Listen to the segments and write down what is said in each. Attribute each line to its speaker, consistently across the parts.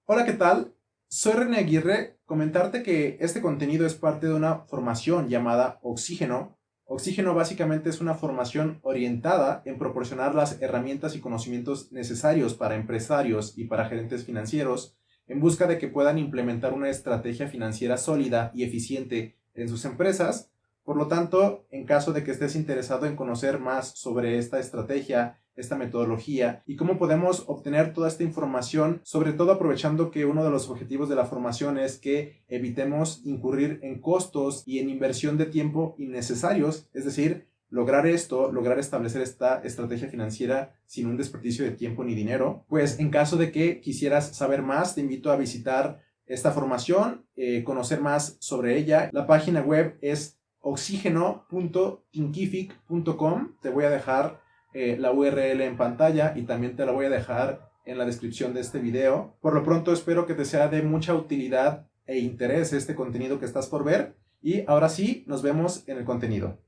Speaker 1: Hola, ¿qué tal? Soy René Aguirre. Comentarte que este contenido es parte de una formación llamada Oxígeno. Oxígeno básicamente es una formación orientada en proporcionar las herramientas y conocimientos necesarios para empresarios y para gerentes financieros en busca de que puedan implementar una estrategia financiera sólida y eficiente en sus empresas. Por lo tanto, en caso de que estés interesado en conocer más sobre esta estrategia, esta metodología y cómo podemos obtener toda esta información, sobre todo aprovechando que uno de los objetivos de la formación es que evitemos incurrir en costos y en inversión de tiempo innecesarios, es decir, lograr establecer esta estrategia financiera sin un desperdicio de tiempo ni dinero. Pues en caso de que quisieras saber más, te invito a visitar esta formación, conocer más sobre ella. La página web es oxigeno.thinkific.com. Te voy a dejar la URL en pantalla y también te la voy a dejar en la descripción de este video. Por lo pronto espero que te sea de mucha utilidad e interés este contenido que estás por ver y ahora sí, nos vemos en el contenido.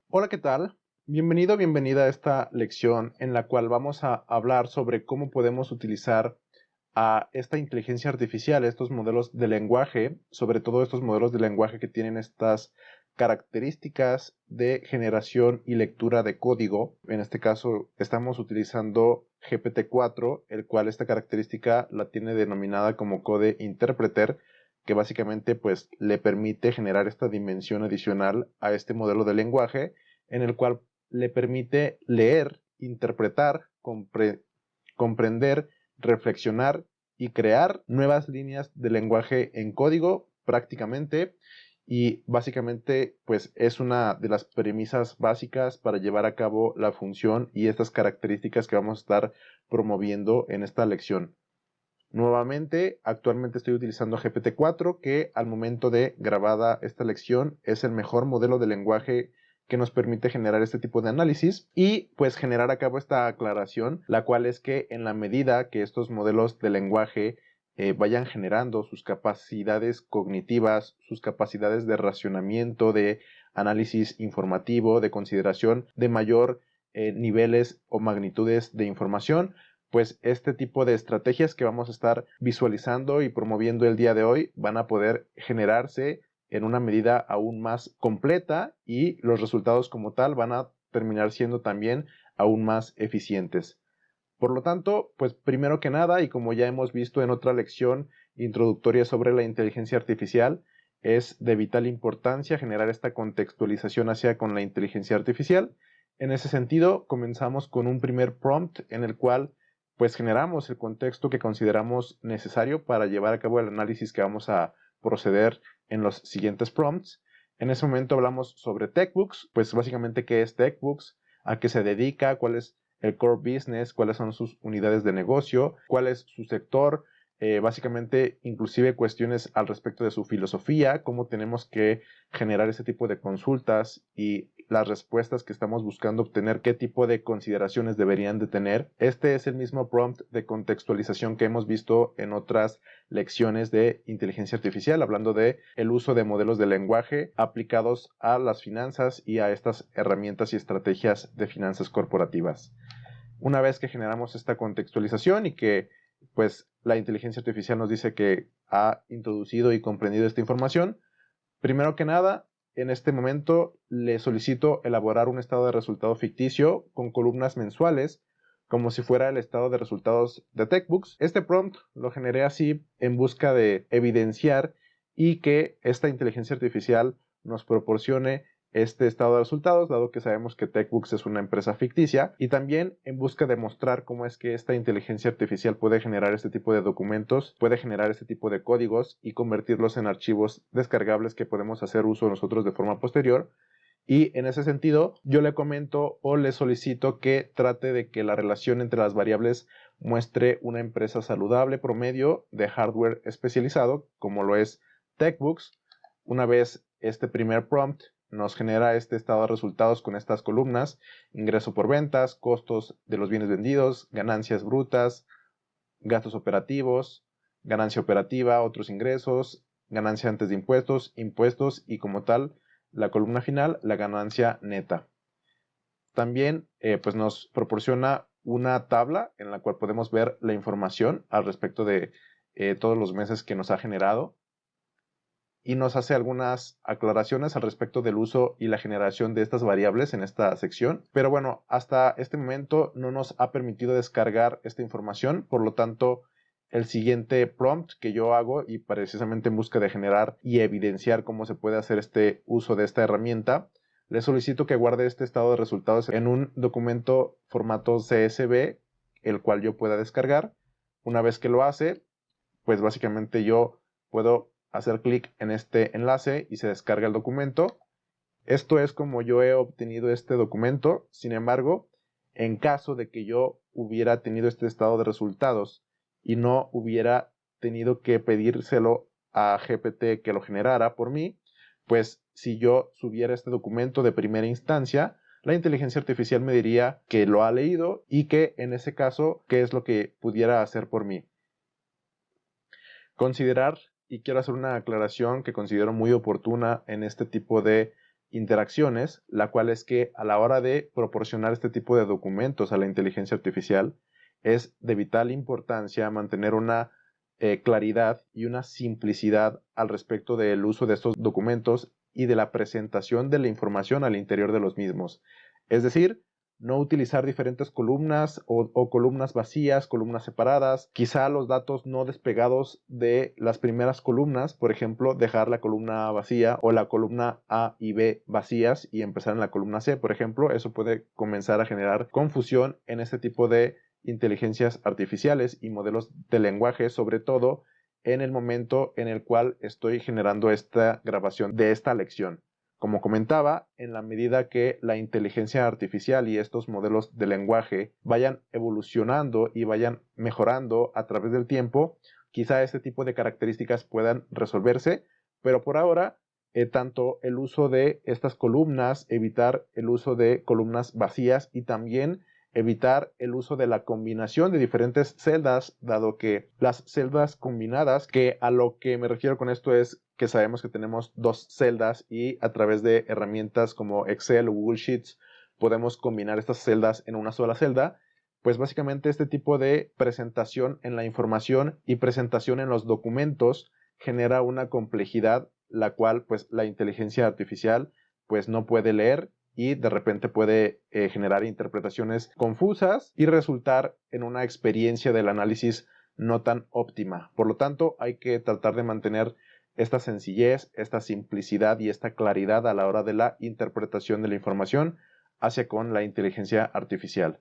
Speaker 1: Hola, ¿qué tal? Bienvenido, bienvenida a esta lección en la cual vamos a hablar sobre cómo podemos utilizar a esta inteligencia artificial, estos modelos de lenguaje, sobre todo estos modelos de lenguaje que tienen estas características de generación y lectura de código. En este caso estamos utilizando GPT-4, el cual esta característica la tiene denominada como Code Interpreter, que básicamente pues le permite generar esta dimensión adicional a este modelo de lenguaje, en el cual le permite leer, interpretar, comprender, reflexionar y crear nuevas líneas de lenguaje en código prácticamente, y básicamente pues es una de las premisas básicas para llevar a cabo la función y estas características que vamos a estar promoviendo en esta lección. Nuevamente, actualmente estoy utilizando GPT-4, que al momento de grabada esta lección es el mejor modelo de lenguaje que nos permite generar este tipo de análisis y pues generar a cabo esta aclaración, la cual es que en la medida que estos modelos de lenguaje vayan generando sus capacidades cognitivas, sus capacidades de racionamiento, de análisis informativo, de consideración de mayor niveles o magnitudes de información, pues este tipo de estrategias que vamos a estar visualizando y promoviendo el día de hoy van a poder generarse en una medida aún más completa y los resultados como tal van a terminar siendo también aún más eficientes. Por lo tanto, pues primero que nada, y como ya hemos visto en otra lección introductoria sobre la inteligencia artificial, es de vital importancia generar esta contextualización hacia con la inteligencia artificial. En ese sentido, comenzamos con un primer prompt en el cual pues generamos el contexto que consideramos necesario para llevar a cabo el análisis que vamos a proceder en los siguientes prompts. En ese momento hablamos sobre TechBooks, pues básicamente qué es TechBooks, a qué se dedica, cuál es el core business, cuáles son sus unidades de negocio, cuál es su sector, básicamente inclusive cuestiones al respecto de su filosofía, cómo tenemos que generar ese tipo de consultas y las respuestas que estamos buscando obtener, qué tipo de consideraciones deberían de tener. Este es el mismo prompt de contextualización que hemos visto en otras lecciones de inteligencia artificial, hablando de el uso de modelos de lenguaje aplicados a las finanzas y a estas herramientas y estrategias de finanzas corporativas. Una vez que generamos esta contextualización y que pues la inteligencia artificial nos dice que ha introducido y comprendido esta información, primero que nada, en este momento le solicito elaborar un estado de resultado ficticio con columnas mensuales, como si fuera el estado de resultados de TechBooks. Este prompt lo generé así en busca de evidenciar y que esta inteligencia artificial nos proporcione este estado de resultados, dado que sabemos que TechBooks es una empresa ficticia, y también en busca de mostrar cómo es que esta inteligencia artificial puede generar este tipo de documentos, puede generar este tipo de códigos y convertirlos en archivos descargables que podemos hacer uso nosotros de forma posterior. Y en ese sentido, yo le comento o le solicito que trate de que la relación entre las variables muestre una empresa saludable promedio de hardware especializado, como lo es TechBooks. Una vez este primer prompt nos genera este estado de resultados con estas columnas: ingreso por ventas, costos de los bienes vendidos, ganancias brutas, gastos operativos, ganancia operativa, otros ingresos, ganancia antes de impuestos, impuestos y como tal, la columna final, la ganancia neta. También pues nos proporciona una tabla en la cual podemos ver la información al respecto de todos los meses que nos ha generado, y nos hace algunas aclaraciones al respecto del uso y la generación de estas variables en esta sección. Pero bueno, hasta este momento no nos ha permitido descargar esta información, por lo tanto el siguiente prompt que yo hago, y precisamente en busca de generar y evidenciar cómo se puede hacer este uso de esta herramienta, le solicito que guarde este estado de resultados en un documento formato CSV, el cual yo pueda descargar. Una vez que lo hace, pues básicamente yo puedo hacer clic en este enlace y se descarga el documento. Esto es como yo he obtenido este documento. Sin embargo, en caso de que yo hubiera tenido este estado de resultados y no hubiera tenido que pedírselo a GPT que lo generara por mí, pues si yo subiera este documento de primera instancia, la inteligencia artificial me diría que lo ha leído y que en ese caso, qué es lo que pudiera hacer por mí. Considerar, y quiero hacer una aclaración que considero muy oportuna en este tipo de interacciones, la cual es que a la hora de proporcionar este tipo de documentos a la inteligencia artificial, es de vital importancia mantener una claridad y una simplicidad al respecto del uso de estos documentos y de la presentación de la información al interior de los mismos. Es decir, no utilizar diferentes columnas o columnas vacías, columnas separadas, quizá los datos no despegados de las primeras columnas, por ejemplo, dejar la columna A vacía o la columna A y B vacías y empezar en la columna C, por ejemplo. Eso puede comenzar a generar confusión en este tipo de inteligencias artificiales y modelos de lenguaje, sobre todo en el momento en el cual estoy generando esta grabación de esta lección. Como comentaba, en la medida que la inteligencia artificial y estos modelos de lenguaje vayan evolucionando y vayan mejorando a través del tiempo, quizá este tipo de características puedan resolverse, pero por ahora, tanto el uso de estas columnas, evitar el uso de columnas vacías y también evitar el uso de la combinación de diferentes celdas, dado que las celdas combinadas, que a lo que me refiero con esto es que sabemos que tenemos dos celdas y a través de herramientas como Excel o Google Sheets podemos combinar estas celdas en una sola celda, pues básicamente este tipo de presentación en la información y presentación en los documentos genera una complejidad la cual pues la inteligencia artificial pues no puede leer y de repente puede generar interpretaciones confusas y resultar en una experiencia del análisis no tan óptima. Por lo tanto, hay que tratar de mantener esta sencillez, esta simplicidad y esta claridad a la hora de la interpretación de la información hacia con la inteligencia artificial.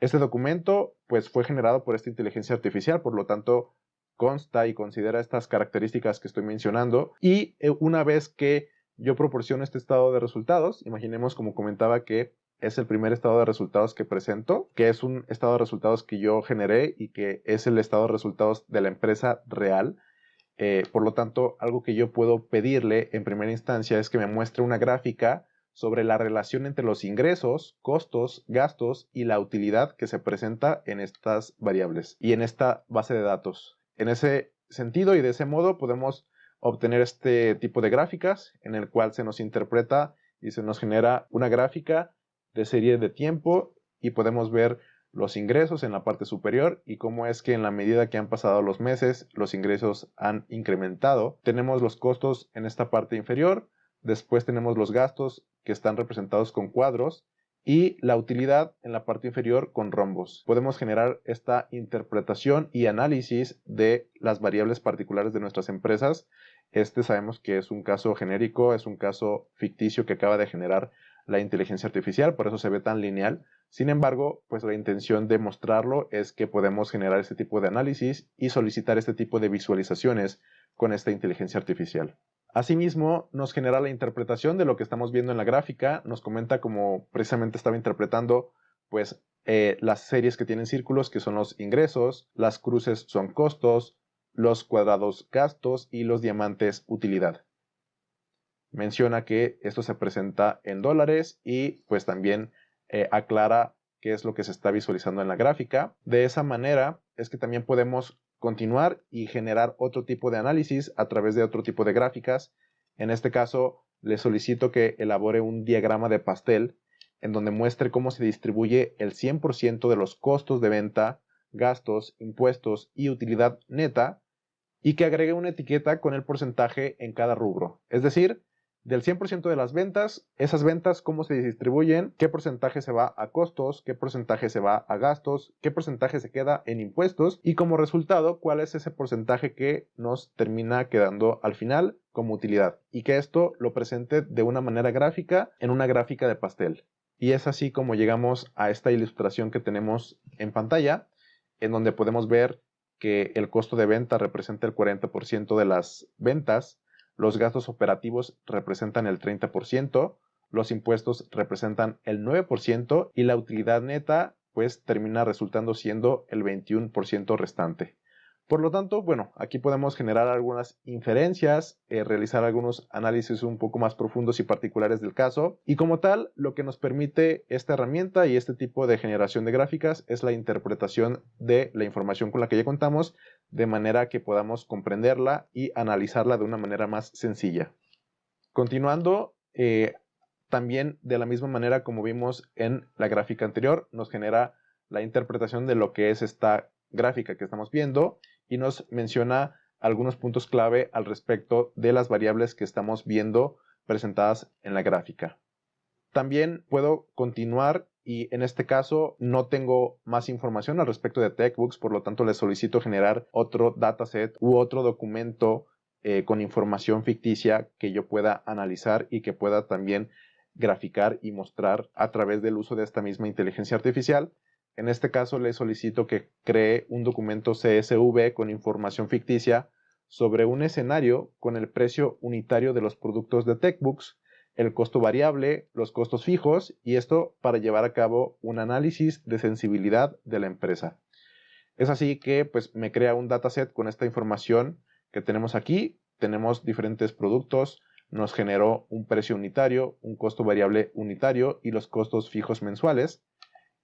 Speaker 1: Este documento pues fue generado por esta inteligencia artificial, por lo tanto consta y considera estas características que estoy mencionando, y una vez que yo proporciono este estado de resultados, imaginemos, como comentaba, que es el primer estado de resultados que presento, que es un estado de resultados que yo generé y que es el estado de resultados de la empresa real. Por lo tanto, algo que yo puedo pedirle en primera instancia es que me muestre una gráfica sobre la relación entre los ingresos, costos, gastos y la utilidad que se presenta en estas variables y en esta base de datos. En ese sentido y de ese modo podemos obtener este tipo de gráficas en el cual se nos interpreta y se nos genera una gráfica de serie de tiempo y podemos ver los ingresos en la parte superior y cómo es que en la medida que han pasado los meses los ingresos han incrementado. Tenemos los costos en esta parte inferior, después tenemos los gastos que están representados con cuadros y la utilidad en la parte inferior con rombos. Podemos generar esta interpretación y análisis de las variables particulares de nuestras empresas. Este sabemos que es un caso genérico, es un caso ficticio que acaba de generar la inteligencia artificial, por eso se ve tan lineal. Sin embargo, pues la intención de mostrarlo es que podemos generar este tipo de análisis y solicitar este tipo de visualizaciones con esta inteligencia artificial. Asimismo, nos genera la interpretación de lo que estamos viendo en la gráfica, nos comenta como precisamente estaba interpretando pues las series que tienen círculos, que son los ingresos, las cruces son costos, los cuadrados gastos y los diamantes utilidad. Menciona que esto se presenta en dólares y pues también aclara qué es lo que se está visualizando en la gráfica. De esa manera es que también podemos continuar y generar otro tipo de análisis a través de otro tipo de gráficas. En este caso, le solicito que elabore un diagrama de pastel en donde muestre cómo se distribuye el 100% de los costos de venta, gastos, impuestos y utilidad neta, y que agregue una etiqueta con el porcentaje en cada rubro. Es decir, del 100% de las ventas, esas ventas cómo se distribuyen, qué porcentaje se va a costos, qué porcentaje se va a gastos, qué porcentaje se queda en impuestos y como resultado cuál es ese porcentaje que nos termina quedando al final como utilidad. Y que esto lo presente de una manera gráfica en una gráfica de pastel. Y es así como llegamos a esta ilustración que tenemos en pantalla, en donde podemos ver que el costo de venta representa el 40% de las ventas, los gastos operativos representan el 30%, los impuestos representan el 9% y la utilidad neta pues termina resultando siendo el 21% restante. Por lo tanto, bueno, aquí podemos generar algunas inferencias, realizar algunos análisis un poco más profundos y particulares del caso, y como tal, lo que nos permite esta herramienta y este tipo de generación de gráficas es la interpretación de la información con la que ya contamos, de manera que podamos comprenderla y analizarla de una manera más sencilla. Continuando, también de la misma manera como vimos en la gráfica anterior, nos genera la interpretación de lo que es esta gráfica que estamos viendo y nos menciona algunos puntos clave al respecto de las variables que estamos viendo presentadas en la gráfica. También puedo continuar y en este caso no tengo más información al respecto de TechBooks, por lo tanto les solicito generar otro dataset u otro documento con información ficticia que yo pueda analizar y que pueda también graficar y mostrar a través del uso de esta misma inteligencia artificial. En este caso les solicito que cree un documento CSV con información ficticia sobre un escenario con el precio unitario de los productos de TechBooks, el costo variable, los costos fijos, y esto para llevar a cabo un análisis de sensibilidad de la empresa. Es así que pues me crea un dataset con esta información que tenemos aquí. Tenemos diferentes productos, nos generó un precio unitario, un costo variable unitario y los costos fijos mensuales.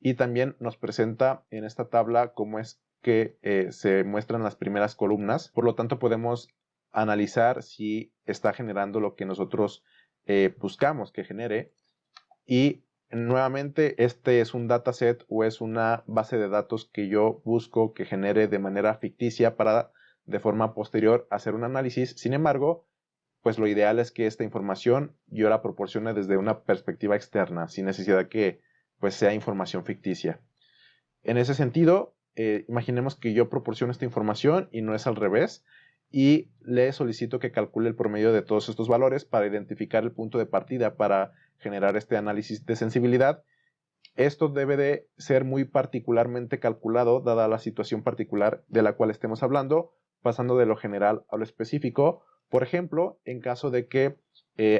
Speaker 1: Y también nos presenta en esta tabla cómo es que se muestran las primeras columnas. Por lo tanto, podemos analizar si está generando lo que nosotros buscamos que genere. Y nuevamente, este es un dataset o es una base de datos que yo busco que genere de manera ficticia para de forma posterior hacer un análisis. Sin embargo, pues lo ideal es que esta información yo la proporcione desde una perspectiva externa, sin necesidad que pues sea información ficticia. En ese sentido, imaginemos que yo proporciono esta información y no es al revés, y le solicito que calcule el promedio de todos estos valores para identificar el punto de partida para generar este análisis de sensibilidad. Esto debe de ser muy particularmente calculado, dada la situación particular de la cual estemos hablando, pasando de lo general a lo específico. Por ejemplo, en caso de que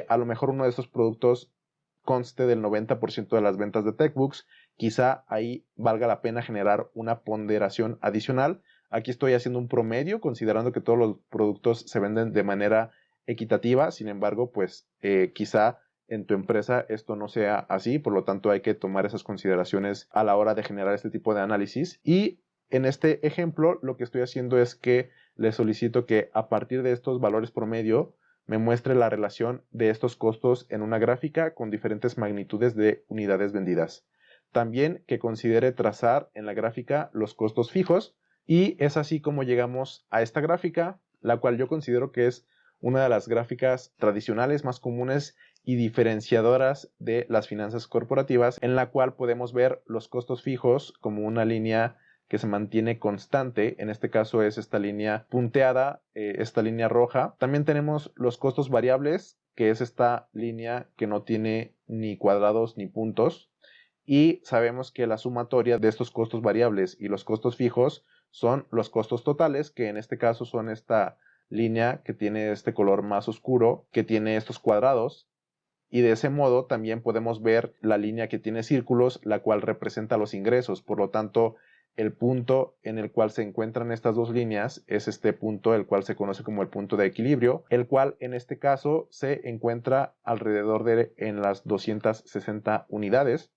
Speaker 1: a lo mejor uno de estos productos conste del 90% de las ventas de TechBooks, quizá ahí valga la pena generar una ponderación adicional. Aquí estoy haciendo un promedio, considerando que todos los productos se venden de manera equitativa. Sin embargo, pues quizá en tu empresa esto no sea así, por lo tanto hay que tomar esas consideraciones a la hora de generar este tipo de análisis. Y en este ejemplo lo que estoy haciendo es que le solicito que a partir de estos valores promedio me muestre la relación de estos costos en una gráfica con diferentes magnitudes de unidades vendidas. También que considere trazar en la gráfica los costos fijos, y es así como llegamos a esta gráfica, la cual yo considero que es una de las gráficas tradicionales más comunes y diferenciadoras de las finanzas corporativas, en la cual podemos ver los costos fijos como una línea que se mantiene constante. En este caso es esta línea punteada, esta línea roja. También tenemos los costos variables, que es esta línea que no tiene ni cuadrados ni puntos. Y sabemos que la sumatoria de estos costos variables y los costos fijos son los costos totales, que en este caso son esta línea que tiene este color más oscuro, que tiene estos cuadrados. Y de ese modo también podemos ver la línea que tiene círculos, la cual representa los ingresos. Por lo tanto, el punto en el cual se encuentran estas dos líneas es este punto, el cual se conoce como el punto de equilibrio, el cual en este caso se encuentra alrededor de en las 260 unidades.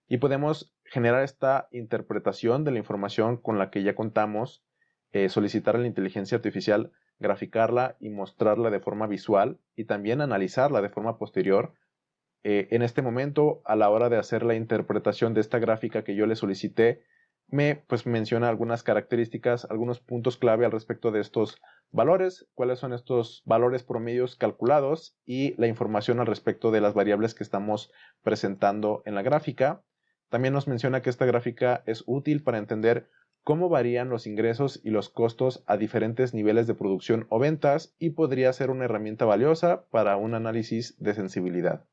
Speaker 1: Y podemos generar esta interpretación de la información con la que ya contamos, solicitar a la inteligencia artificial graficarla y mostrarla de forma visual y también analizarla de forma posterior en este momento, a la hora de hacer la interpretación de esta gráfica que yo le solicité, pues menciona algunas características, algunos puntos clave al respecto de estos valores, cuáles son estos valores promedios calculados y la información al respecto de las variables que estamos presentando en la gráfica. También nos menciona que esta gráfica es útil para entender cómo varían los ingresos y los costos a diferentes niveles de producción o ventas y podría ser una herramienta valiosa para un análisis de sensibilidad.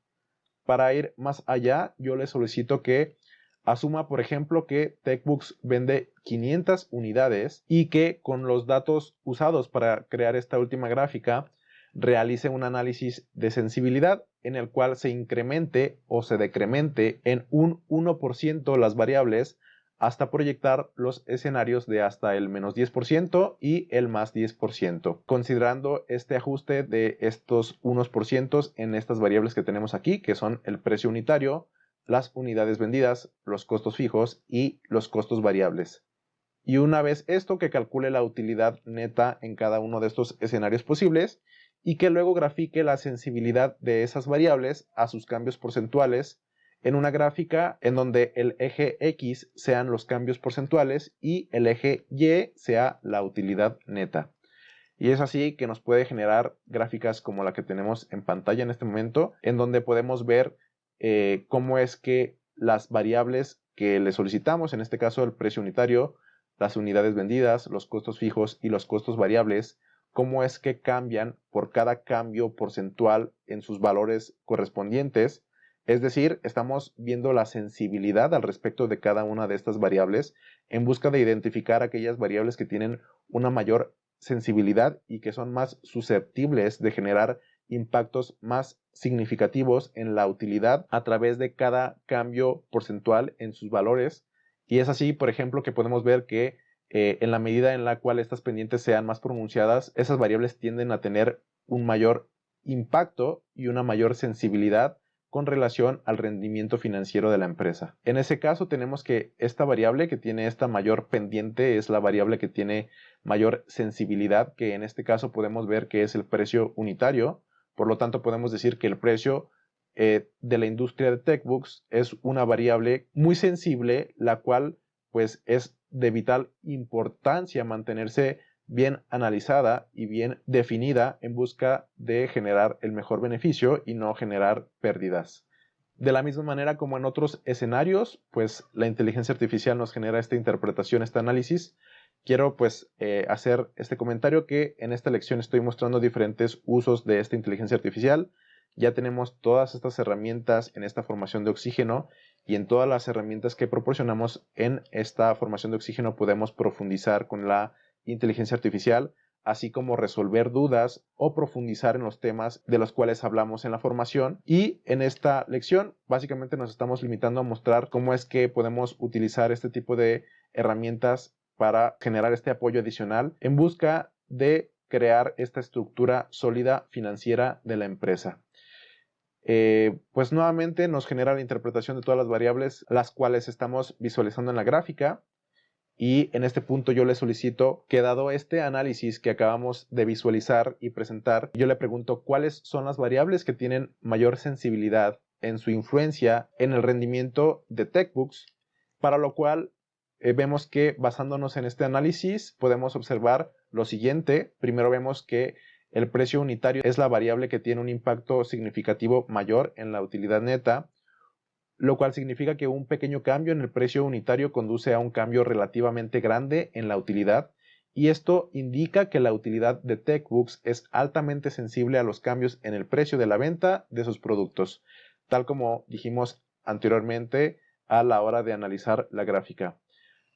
Speaker 1: Para ir más allá, yo le solicito que asuma, por ejemplo, que TechBooks vende 500 unidades y que con los datos usados para crear esta última gráfica realice un análisis de sensibilidad en el cual se incremente o se decremente en un 1% las variables hasta proyectar los escenarios de hasta el menos 10% y el más 10%, considerando este ajuste de estos unos por cientos en estas variables que tenemos aquí, que son el precio unitario, las unidades vendidas, los costos fijos y los costos variables. Y una vez esto, que calcule la utilidad neta en cada uno de estos escenarios posibles y que luego grafique la sensibilidad de esas variables a sus cambios porcentuales en una gráfica en donde el eje X sean los cambios porcentuales y el eje Y sea la utilidad neta. Y es así que nos puede generar gráficas como la que tenemos en pantalla en este momento, en donde podemos ver cómo es que las variables que le solicitamos, en este caso el precio unitario, las unidades vendidas, los costos fijos y los costos variables, cómo es que cambian por cada cambio porcentual en sus valores correspondientes. Es decir, estamos viendo la sensibilidad al respecto de cada una de estas variables en busca de identificar aquellas variables que tienen una mayor sensibilidad y que son más susceptibles de generar impactos más significativos en la utilidad a través de cada cambio porcentual en sus valores. Y es así, por ejemplo, que podemos ver que en la medida en la cual estas pendientes sean más pronunciadas, esas variables tienden a tener un mayor impacto y una mayor sensibilidad con relación al rendimiento financiero de la empresa. En ese caso tenemos que esta variable que tiene esta mayor pendiente es la variable que tiene mayor sensibilidad, que en este caso podemos ver que es el precio unitario. Por lo tanto, podemos decir que el precio de la industria de TechBooks es una variable muy sensible, la cual pues es de vital importancia mantenerse bien analizada y bien definida en busca de generar el mejor beneficio y no generar pérdidas. De la misma manera como en otros escenarios, pues la inteligencia artificial nos genera esta interpretación, este análisis. Quiero pues hacer este comentario que en esta lección estoy mostrando diferentes usos de esta inteligencia artificial. Ya tenemos todas estas herramientas en esta formación de oxígeno y en todas las herramientas que proporcionamos en esta formación de oxígeno podemos profundizar con la inteligencia artificial, así como resolver dudas o profundizar en los temas de los cuales hablamos en la formación. Y en esta lección básicamente nos estamos limitando a mostrar cómo es que podemos utilizar este tipo de herramientas para generar este apoyo adicional en busca de crear esta estructura sólida financiera de la empresa. Pues nuevamente nos genera la interpretación de todas las variables, las cuales estamos visualizando en la gráfica. Y en este punto yo le solicito que, dado este análisis que acabamos de visualizar y presentar, yo le pregunto cuáles son las variables que tienen mayor sensibilidad en su influencia en el rendimiento de TechBooks, para lo cual vemos que basándonos en este análisis podemos observar lo siguiente. Primero vemos que el precio unitario es la variable que tiene un impacto significativo mayor en la utilidad neta, lo cual significa que un pequeño cambio en el precio unitario conduce a un cambio relativamente grande en la utilidad, y esto indica que la utilidad de TechBooks es altamente sensible a los cambios en el precio de la venta de sus productos, tal como dijimos anteriormente a la hora de analizar la gráfica.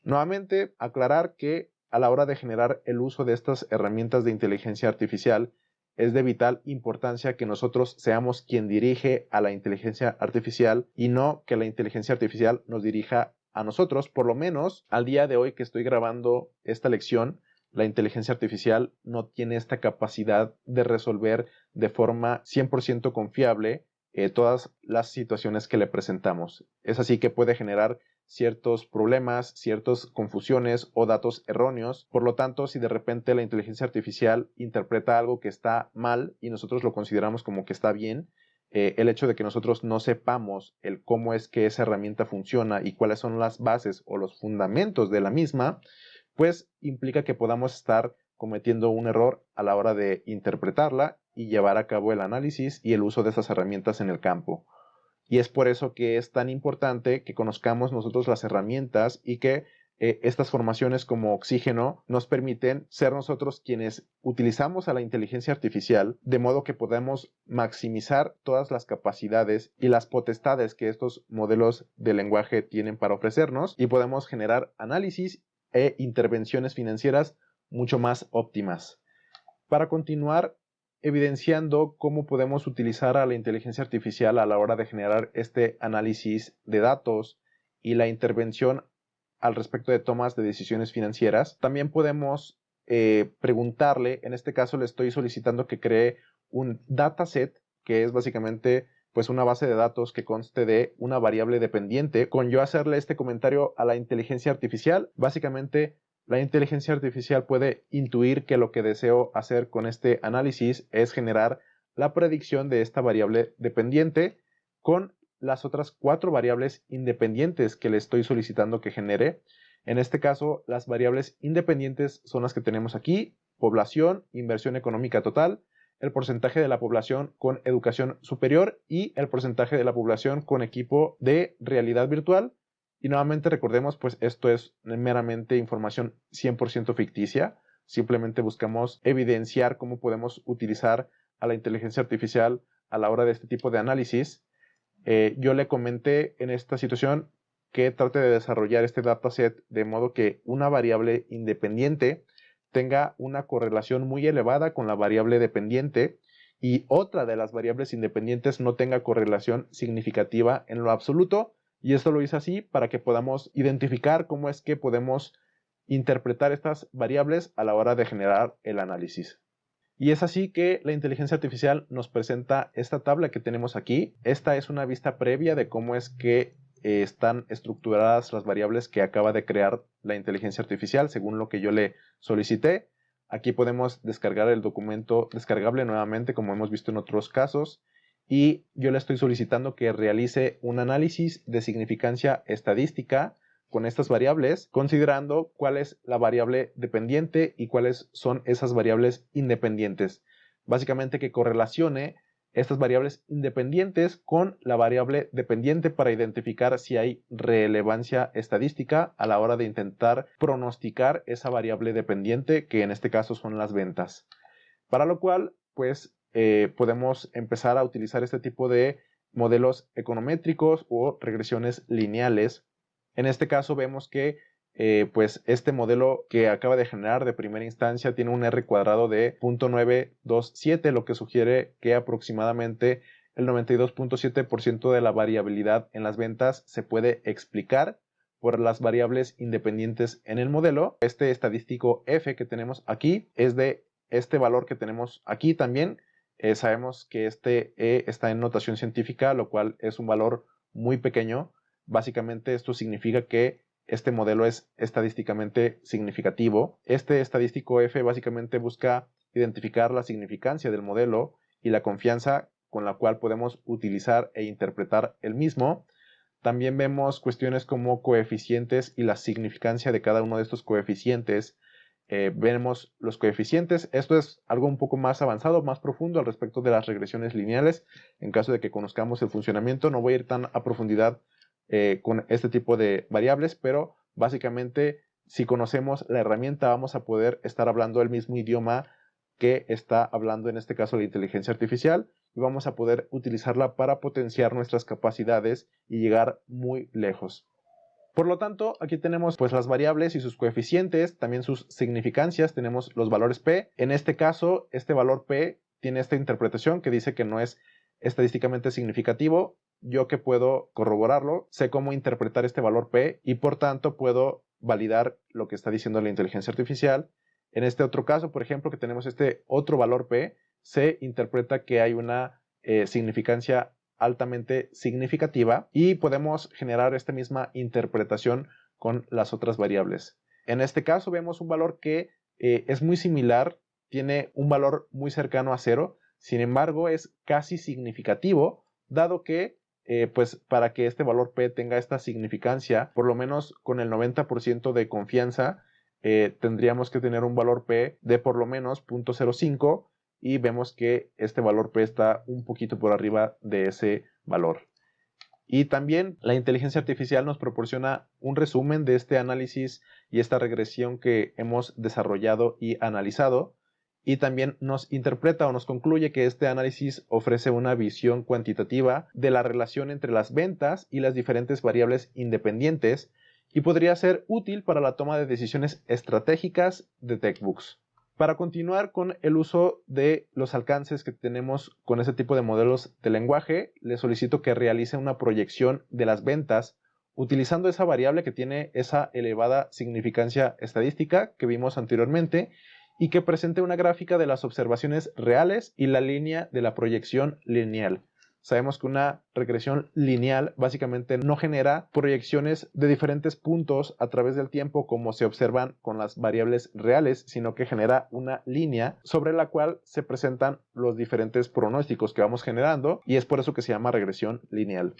Speaker 1: Nuevamente, aclarar que a la hora de generar el uso de estas herramientas de inteligencia artificial, es de vital importancia que nosotros seamos quien dirige a la inteligencia artificial y no que la inteligencia artificial nos dirija a nosotros. Por lo menos al día de hoy que estoy grabando esta lección, la inteligencia artificial no tiene esta capacidad de resolver de forma 100% confiable todas las situaciones que le presentamos. Es así que puede generar ciertos problemas, ciertas confusiones o datos erróneos. Por lo tanto, si de repente la inteligencia artificial interpreta algo que está mal y nosotros lo consideramos como que está bien, el hecho de que nosotros no sepamos el cómo es que esa herramienta funciona y cuáles son las bases o los fundamentos de la misma, pues implica que podamos estar cometiendo un error a la hora de interpretarla y llevar a cabo el análisis y el uso de esas herramientas en el campo. Y es por eso que es tan importante que conozcamos nosotros las herramientas y que estas formaciones como Oxígeno nos permiten ser nosotros quienes utilizamos a la inteligencia artificial de modo que podamos maximizar todas las capacidades y las potestades que estos modelos de lenguaje tienen para ofrecernos y podemos generar análisis e intervenciones financieras mucho más óptimas. Para continuar evidenciando cómo podemos utilizar a la inteligencia artificial a la hora de generar este análisis de datos y la intervención al respecto de tomas de decisiones financieras, también podemos preguntarle, en este caso le estoy solicitando que cree un dataset, que es básicamente pues una base de datos que conste de una variable dependiente. Con yo hacerle este comentario a la inteligencia artificial, básicamente la inteligencia artificial puede intuir que lo que deseo hacer con este análisis es generar la predicción de esta variable dependiente con las otras 4 variables independientes que le estoy solicitando que genere. En este caso, las variables independientes son las que tenemos aquí: población, inversión económica total, el porcentaje de la población con educación superior y el porcentaje de la población con equipo de realidad virtual. Y nuevamente recordemos, pues esto es meramente información 100% ficticia. Simplemente buscamos evidenciar cómo podemos utilizar a la inteligencia artificial a la hora de este tipo de análisis. Yo le comenté en esta situación que trate de desarrollar este dataset de modo que una variable independiente tenga una correlación muy elevada con la variable dependiente y otra de las variables independientes no tenga correlación significativa en lo absoluto. Y esto lo hice así para que podamos identificar cómo es que podemos interpretar estas variables a la hora de generar el análisis. Y es así que la inteligencia artificial nos presenta esta tabla que tenemos aquí. Esta es una vista previa de cómo es que están estructuradas las variables que acaba de crear la inteligencia artificial según lo que yo le solicité. Aquí podemos descargar el documento descargable nuevamente, como hemos visto en otros casos, y yo le estoy solicitando que realice un análisis de significancia estadística con estas variables, considerando cuál es la variable dependiente y cuáles son esas variables independientes. Básicamente que correlacione estas variables independientes con la variable dependiente para identificar si hay relevancia estadística a la hora de intentar pronosticar esa variable dependiente, que en este caso son las ventas. Para lo cual, pues, podemos empezar a utilizar este tipo de modelos econométricos o regresiones lineales. En este caso vemos que pues este modelo que acaba de generar de primera instancia tiene un R cuadrado de 0.927, lo que sugiere que aproximadamente el 92.7% de la variabilidad en las ventas se puede explicar por las variables independientes en el modelo. Este estadístico F que tenemos aquí es de este valor que tenemos aquí también. Sabemos que este E está en notación científica, lo cual es un valor muy pequeño. Básicamente esto significa que este modelo es estadísticamente significativo. Este estadístico F básicamente busca identificar la significancia del modelo y la confianza con la cual podemos utilizar e interpretar el mismo. También vemos cuestiones como coeficientes y la significancia de cada uno de estos coeficientes. Vemos los coeficientes. Esto es algo un poco más avanzado, más profundo al respecto de las regresiones lineales. En caso de que conozcamos el funcionamiento, no voy a ir tan a profundidad con este tipo de variables, pero básicamente si conocemos la herramienta vamos a poder estar hablando el mismo idioma que está hablando en este caso la inteligencia artificial y vamos a poder utilizarla para potenciar nuestras capacidades y llegar muy lejos. Por lo tanto, aquí tenemos pues las variables y sus coeficientes, también sus significancias, tenemos los valores P. En este caso, este valor P tiene esta interpretación que dice que no es estadísticamente significativo. Yo que puedo corroborarlo, sé cómo interpretar este valor P y por tanto puedo validar lo que está diciendo la inteligencia artificial. En este otro caso, por ejemplo, que tenemos este otro valor P, se interpreta que hay una significancia altamente significativa y podemos generar esta misma interpretación con las otras variables. En este caso vemos un valor que es muy similar, tiene un valor muy cercano a 0, sin embargo es casi significativo dado que pues para que este valor P tenga esta significancia, por lo menos con el 90% de confianza, tendríamos que tener un valor P de por lo menos 0.05 y vemos que este valor P está un poquito por arriba de ese valor. Y también la inteligencia artificial nos proporciona un resumen de este análisis y esta regresión que hemos desarrollado y analizado, y también nos interpreta o nos concluye que este análisis ofrece una visión cuantitativa de la relación entre las ventas y las diferentes variables independientes y podría ser útil para la toma de decisiones estratégicas de TechBooks. Para continuar con el uso de los alcances que tenemos con este tipo de modelos de lenguaje, le solicito que realice una proyección de las ventas utilizando esa variable que tiene esa elevada significancia estadística que vimos anteriormente y que presente una gráfica de las observaciones reales y la línea de la proyección lineal. Sabemos que una regresión lineal básicamente no genera proyecciones de diferentes puntos a través del tiempo como se observan con las variables reales, sino que genera una línea sobre la cual se presentan los diferentes pronósticos que vamos generando, y es por eso que se llama regresión lineal.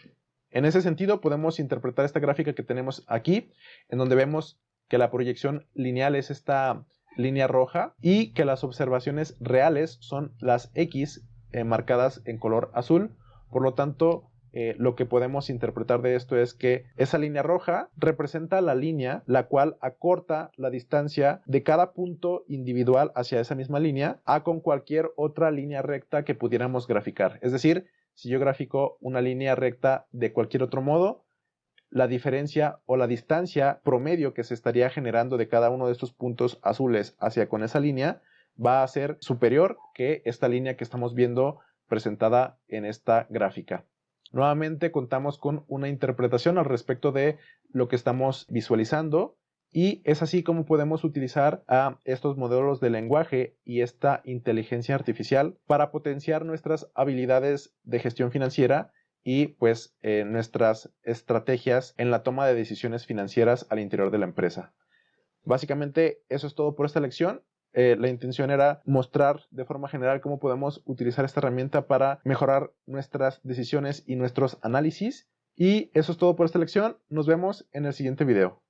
Speaker 1: En ese sentido, podemos interpretar esta gráfica que tenemos aquí, en donde vemos que la proyección lineal es esta línea roja y que las observaciones reales son las X marcadas en color azul. Por lo tanto, lo que podemos interpretar de esto es que esa línea roja representa la línea la cual acorta la distancia de cada punto individual hacia esa misma línea a con cualquier otra línea recta que pudiéramos graficar. Es decir, si yo grafico una línea recta de cualquier otro modo, la diferencia o la distancia promedio que se estaría generando de cada uno de estos puntos azules hacia con esa línea va a ser superior que esta línea que estamos viendo presentada en esta gráfica. Nuevamente contamos con una interpretación al respecto de lo que estamos visualizando, y es así como podemos utilizar a estos modelos de lenguaje y esta inteligencia artificial para potenciar nuestras habilidades de gestión financiera y pues nuestras estrategias en la toma de decisiones financieras al interior de la empresa. Básicamente eso es todo por esta lección. La intención era mostrar de forma general cómo podemos utilizar esta herramienta para mejorar nuestras decisiones y nuestros análisis. Y eso es todo por esta lección. Nos vemos en el siguiente video.